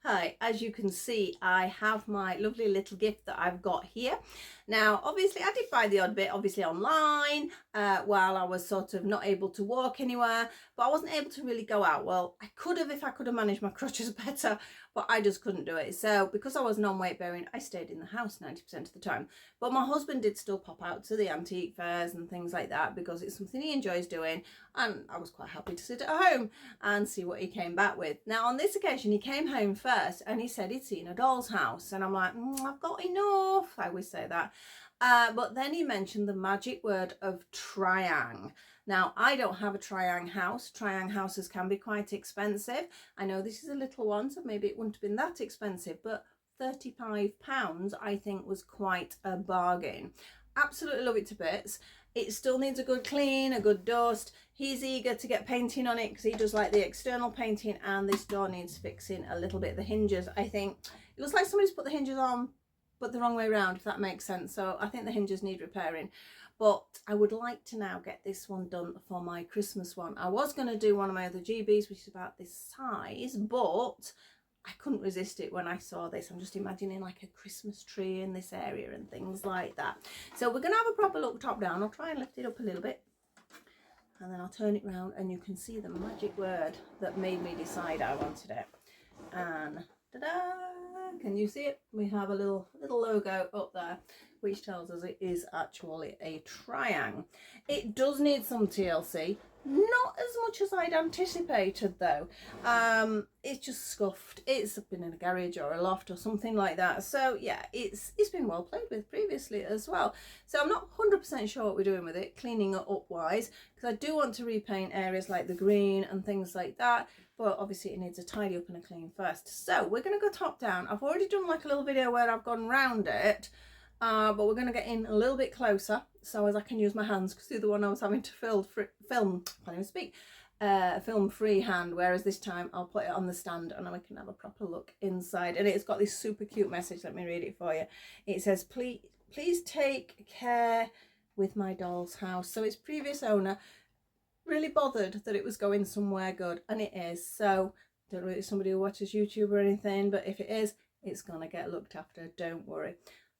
Hi, as you can see, I have my lovely little gift that I've got here. Now, obviously, I did buy the odd bit, obviously online, while I was sort of not able to walk anywhere, but I wasn't able to really go out. Well, I could have if I could have managed my crutches better, but I just couldn't do it. So because I was non-weight bearing, I stayed in the house 90% of the time. But my husband did still pop out to the antique fairs and things like that because it's something he enjoys doing. And I was quite happy to sit at home and see what he came back with. Now, on this occasion, he came home first and he said he'd seen a doll's house. And I'm like, I've got enough. I always say that. But then he mentioned the magic word of triang. Now, I don't have a triang house. Triang houses can be quite expensive. I know this is a little one, so maybe it wouldn't have been that expensive, but £35 I think was quite a bargain. Absolutely love it to bits. It still needs a good clean, a good dust. He's eager to get painting on it because he does like the external painting, and this door needs fixing a little bit. The hinges, I think, it looks like somebody's put the hinges on but the wrong way around, if that makes sense. So I think the hinges need repairing. But I would like to now get this one done for my Christmas one. I was going to do one of my other GBs, which is about this size, but I couldn't resist it when I saw this. I'm just imagining like a Christmas tree in this area and things like that. So we're going to have a proper look top down. I'll try and lift it up a little bit, and then I'll turn it round and you can see the magic word that made me decide I wanted it. And ta-da! Can you see it? We have a little logo up there which tells us it is actually a triang. It does need some TLC, not as much as I'd anticipated though. It's just scuffed. It's been in a garage or a loft or something like that. So yeah, it's been well played with previously as well. So I'm not 100% sure what we're doing with it, cleaning it up wise, because I do want to repaint areas like the green and things like that. But obviously it needs a tidy up and a clean first. So we're going to go top down. I've already done like a little video where I've gone round it, but we're going to get in a little bit closer so as I can use my hands, because the other one I was having to film freehand, whereas this time I'll put it on the stand and then we can have a proper look inside. And it's got this super cute message. Let me read it for you. It says, please take care with my doll's house. So its previous owner really bothered that it was going somewhere good, and it is. So don't know if it's somebody who watches YouTube or anything, but if it is, it's gonna get looked after, don't worry.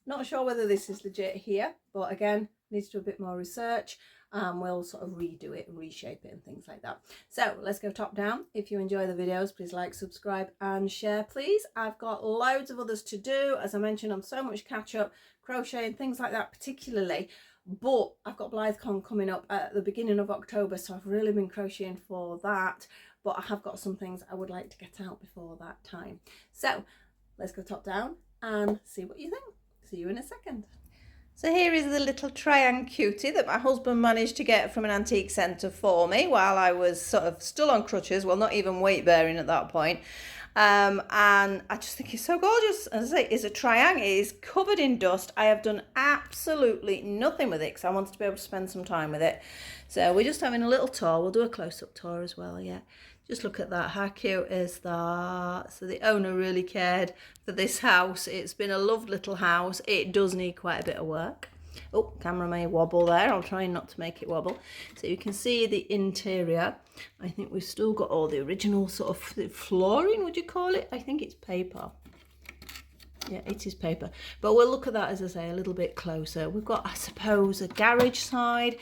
Not sure whether this is legit here, but again, needs to do a bit more research. We'll sort of redo it and reshape it and things like that. So let's go top down. If you enjoy the videos, please like, subscribe and share, please. I've got loads of others to do. As I mentioned, I'm so much catch up, crochet and things like that particularly. But I've got BlytheCon coming up at the beginning of October, so I've really been crocheting for that. But I have got some things I would like to get out before that time. So let's go top down and see what you think. See you in a second. So here is the little triang cutie that my husband managed to get from an antique centre for me while I was sort of still on crutches, well, not even weight bearing at that point. And I just think it's so gorgeous. As I say, it's a triang. It is covered in dust. I have done absolutely nothing with it because I wanted to be able to spend some time with it. So we're just having a little tour. We'll do a close-up tour as well, yeah. Just look at that. How cute is that? So the owner really cared for this house. It's been a loved little house. It does need quite a bit of work. Oh, camera may wobble there. I'll try not to make it wobble. So you can see the interior. I think we've still got all the original sort of flooring, would you call it? I think it's paper. Yeah, it is paper. But we'll look at that, as I say, a little bit closer. We've got, I suppose, a garage side.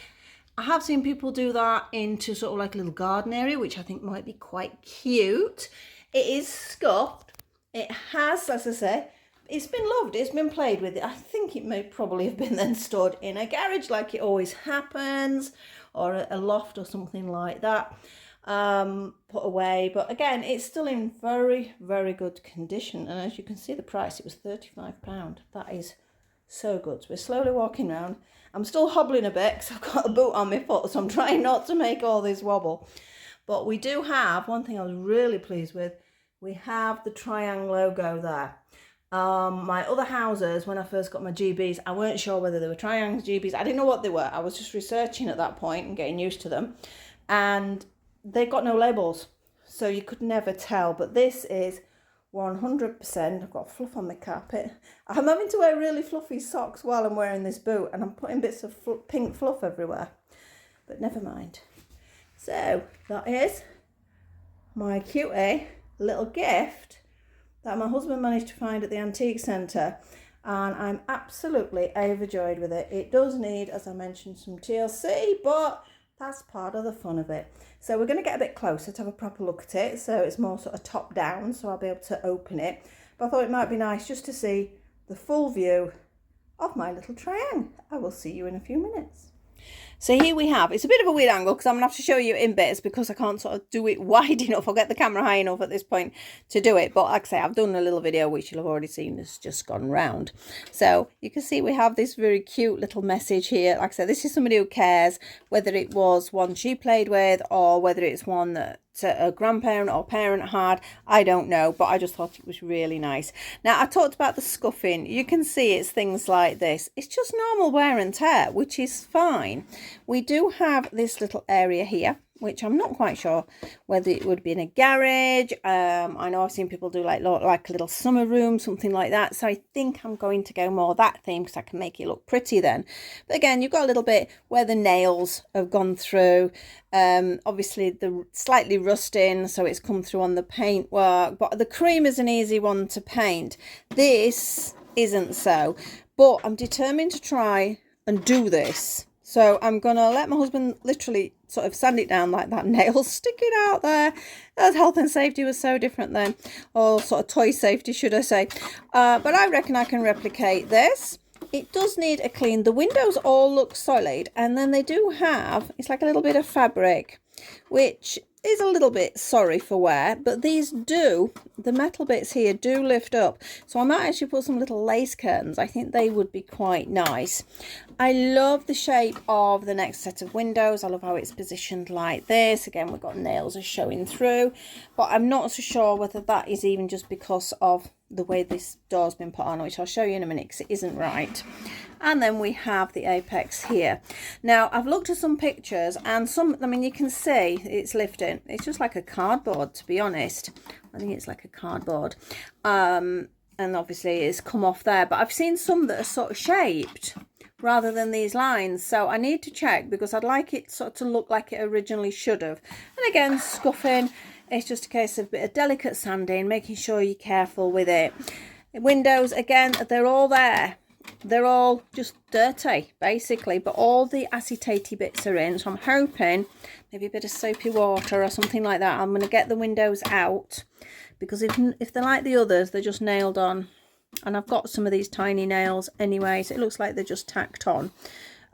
I have seen people do that into sort of like a little garden area, which I think might be quite cute. It is scuffed. It has, as I say, it's been loved. It's been played with. I think it may probably have been then stored in a garage like it always happens, or a loft or something like that, put away. But again, it's still in very, very good condition. And as you can see, the price, it was £35. That is so good. So we're slowly walking around. I'm still hobbling a bit because I've got a boot on my foot, so I'm trying not to make all this wobble. But we do have, one thing I was really pleased with, we have the triang logo there. My other houses, when I first got my GBs, I weren't sure whether they were triangs, GBs. I didn't know what they were. I was just researching at that point and getting used to them. And they got no labels, so you could never tell. But this is 100%. I've got fluff on my carpet. I'm having to wear really fluffy socks while I'm wearing this boot, and I'm putting bits of pink fluff everywhere. But never mind. So that is my cutie little gift that my husband managed to find at the antique centre, and I'm absolutely overjoyed with it. It does need, as I mentioned, some TLC, but that's part of the fun of it. So we're going to get a bit closer to have a proper look at it, so it's more sort of top down, so I'll be able to open it. But I thought it might be nice just to see the full view of my little triang. I will see you in a few minutes. So here we have, it's a bit of a weird angle because I'm going to have to show you in bits because I can't sort of do it wide enough. I'll get the camera high enough at this point to do it. But like I say, I've done a little video which you'll have already seen has just gone round. So you can see we have this very cute little message here. Like I said, this is somebody who cares, whether it was one she played with or whether it's one that a grandparent or parent had, I don't know, but I just thought it was really nice. Now, I talked about the scuffing. You can see it's things like this. It's just normal wear and tear, which is fine. We do have this little area here, which I'm not quite sure whether it would be in a garage. I know I've seen people do like a little summer room, something like that. So I think I'm going to go more that theme because I can make it look pretty then. But again, you've got a little bit where the nails have gone through. Obviously the slightly rusting, so it's come through on the paintwork. But the cream is an easy one to paint. This isn't so. But I'm determined to try and do this. So I'm going to let my husband literally sort of sand it down like that, nails sticking out there. As health and safety was so different then, or sort of toy safety, should I say. But I reckon I can replicate this. It does need a clean. The windows all look solid, and then they do have, it's like a little bit of fabric, which is a little bit sorry for wear, but these do, the metal bits here do lift up. So I might actually put some little lace curtains. I think they would be quite nice. I love the shape of the next set of windows. I love how it's positioned like this. Again, we've got nails are showing through, but I'm not so sure whether that is even just because of the way this door's been put on, which I'll show you in a minute because it isn't right. And then we have the apex here. Now, I've looked at some pictures and some, I mean, you can see it's lifting. It's just like a cardboard, to be honest. I think it's like a cardboard. And obviously it's come off there. But I've seen some that are sort of shaped rather than these lines. So I need to check because I'd like it sort of to look like it originally should have. And again, scuffing. It's just a case of a bit of delicate sanding, making sure you're careful with it. Windows, again, they're all there. They're all just dirty, basically, but all the acetate bits are in. So I'm hoping maybe a bit of soapy water or something like that. I'm going to get the windows out because if they're like the others, they're just nailed on. And I've got some of these tiny nails anyway, so it looks like they're just tacked on.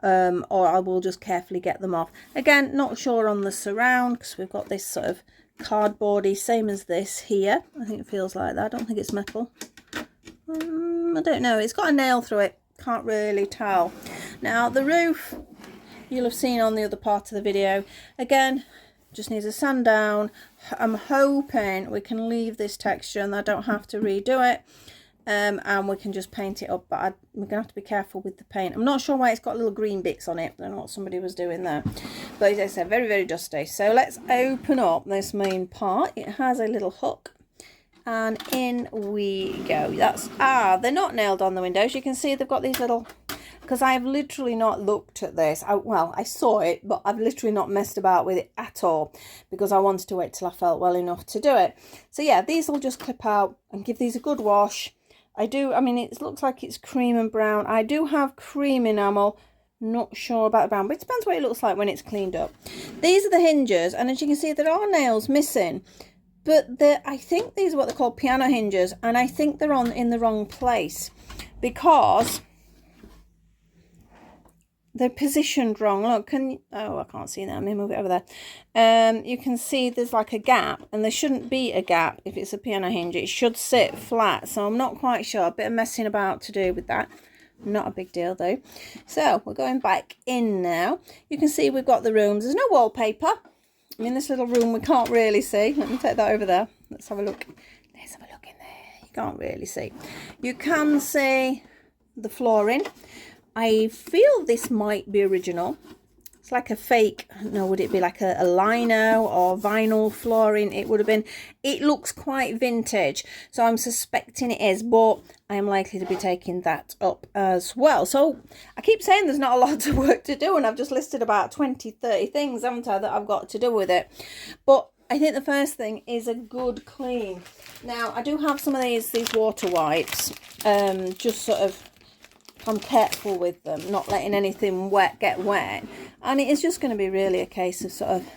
Or I will just carefully get them off. Again, not sure on the surround because we've got this sort of cardboardy, same as this here. I think it feels like that. I don't think it's metal. I don't know. It's got a nail through it. Can't really tell. Now, the roof, you'll have seen on the other part of the video. Again, just needs a sand down. I'm hoping we can leave this texture and I don't have to redo it. And we can just paint it up, but we're going to have to be careful with the paint. I'm not sure why it's got little green bits on it. I don't know what somebody was doing there. But as I said, very, very dusty. So let's open up this main part. It has a little hook. And in we go. They're not nailed on the windows. You can see they've got these little, because I've literally not looked at this. Well, I saw it, but I've literally not messed about with it at all because I wanted to wait till I felt well enough to do it. So yeah, these will just clip out and give these a good wash. I mean, it looks like it's cream and brown. I do have cream enamel. Not sure about the brown, but it depends what it looks like when it's cleaned up. These are the hinges, and as you can see, there are nails missing. But I think these are what they're called piano hinges, and I think they're in the wrong place because they're positioned wrong. Look, I can't see that. Let me move it over there. You can see there's like a gap, and there shouldn't be a gap if it's a piano hinge. It should sit flat, so I'm not quite sure. A bit of messing about to do with that. Not a big deal though. So we're going back in now. You can see we've got the rooms. There's no wallpaper. In this little room we can't really see. Let me take that over there. Let's have a look. Let's have a look in there. You can't really see. You can see the flooring. I feel this might be original. It's like a fake, I don't know, would it be like a lino or vinyl flooring? It would have been. It looks quite vintage, so I'm suspecting it is, but I am likely to be taking that up as well. So I keep saying there's not a lot of work to do, and I've just listed about 20, 30 things, haven't I, that I've got to do with it. But I think the first thing is a good clean. Now, I do have some of these water wipes, just sort of, I'm careful with them, not letting anything get wet. And it is just going to be really a case of sort of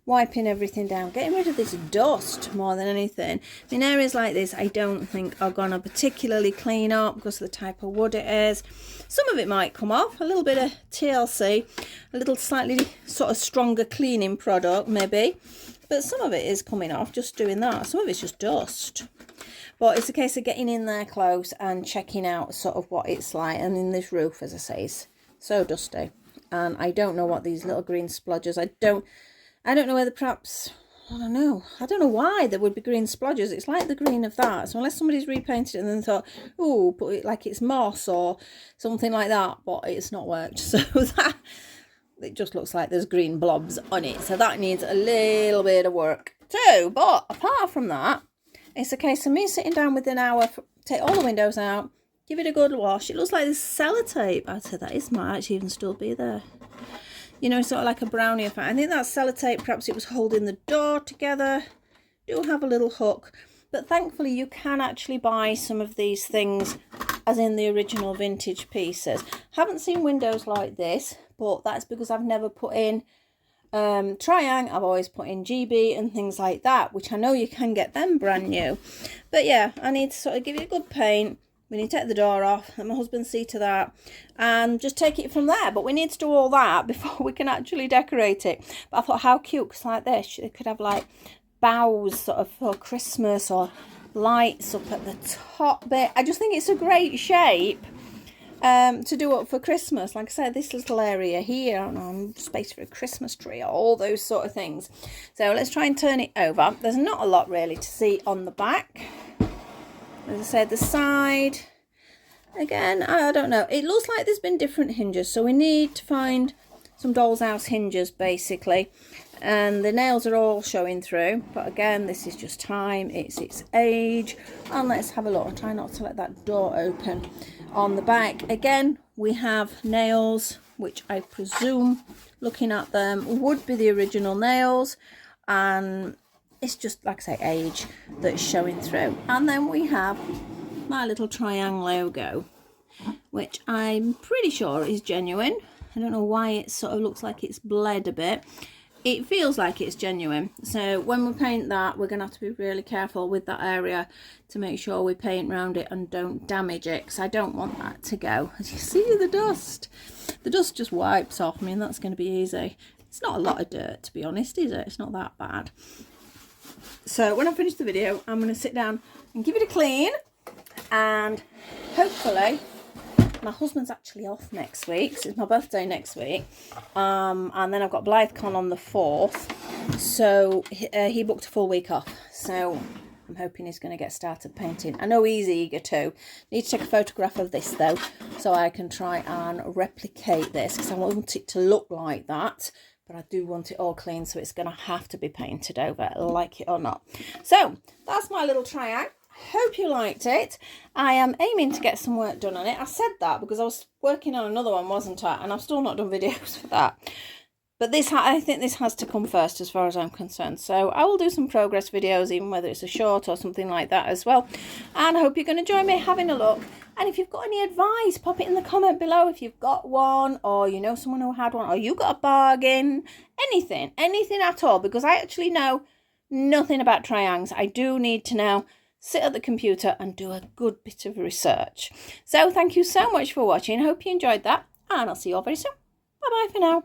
wiping everything down, getting rid of this dust more than anything. In areas like this, I don't think are going to particularly clean up because of the type of wood it is. Some of it might come off, a little bit of TLC, a little slightly sort of stronger cleaning product maybe. But some of it is coming off, just doing that. Some of it's just dust. But it's a case of getting in there close and checking out sort of what it's like. And in this roof, as I say, is so dusty. And I don't know what these little green splodges, I don't know whether perhaps, I don't know why there would be green splodges. It's like the green of that. So unless somebody's repainted it and then thought, oh, put it like it's moss or something like that, but it's not worked. So that, it just looks like there's green blobs on it. So that needs a little bit of work too. But apart from that, it's a case of me sitting down within an hour, take all the windows out, give it a good wash. It looks like there's sellotape. I'd say that might actually even still be there. You know, sort of like a brownie effect. I think that's sellotape. Perhaps it was holding the door together. Do have a little hook. But thankfully you can actually buy some of these things as in the original vintage pieces. Haven't seen windows like this, but that's because I've never put in Triang. I've always put in GB and things like that, which I know you can get them brand new. But yeah, I need to sort of give it a good paint. We need to take the door off, let my husband see to that, and just take it from there. But we need to do all that before we can actually decorate it. But I thought, how cute, because like this, it could have like boughs sort of for Christmas or lights up at the top bit. I just think it's a great shape to do up for Christmas. Like I said, this little area here, I don't know, space for a Christmas tree, all those sort of things. So let's try and turn it over. There's not a lot really to see on the back. As I said, the side, again, I don't know. It looks like there's been different hinges, so we need to find some doll's house hinges basically. And the nails are all showing through, but again, this is just time, it's its age. And let's have a look. I'll try not to let that door open. On the back, again, we have nails, which I presume, looking at them, would be the original nails. And it's just, like I say, age that's showing through. And then we have my little Triang logo, which I'm pretty sure is genuine. I don't know why it sort of looks like it's bled a bit. It feels like it's genuine. So when we paint that, we're going to have to be really careful with that area to make sure we paint around it and don't damage it, because I don't want that to go. As you see, the dust just wipes off. I mean, that's going to be easy. It's not a lot of dirt, to be honest, is it? It's not that bad. So when I finish the video, I'm going to sit down and give it a clean, and hopefully my husband's actually off next week, so it's my birthday next week, and then I've got BlytheCon on the 4th, so he booked a full week off, so I'm hoping he's going to get started painting. I know he's eager too. Need to take a photograph of this though, so I can try and replicate this, because I want it to look like that, but I do want it all clean, so it's going to have to be painted over, like it or not. So that's my little Triang. Hope you liked it. I am aiming to get some work done on it. I said that because I was working on another one, wasn't I? And I've still not done videos for that. But this, I think this has to come first as far as I'm concerned. So I will do some progress videos, even whether it's a short or something like that as well. And I hope you're going to join me having a look. And if you've got any advice, pop it in the comment below. If you've got one, or you know someone who had one, or you got a bargain, anything at all. Because I actually know nothing about Triangs. I do need to now sit at the computer and do a good bit of research. So thank you so much for watching. I hope you enjoyed that, and I'll see you all very soon. Bye bye for now.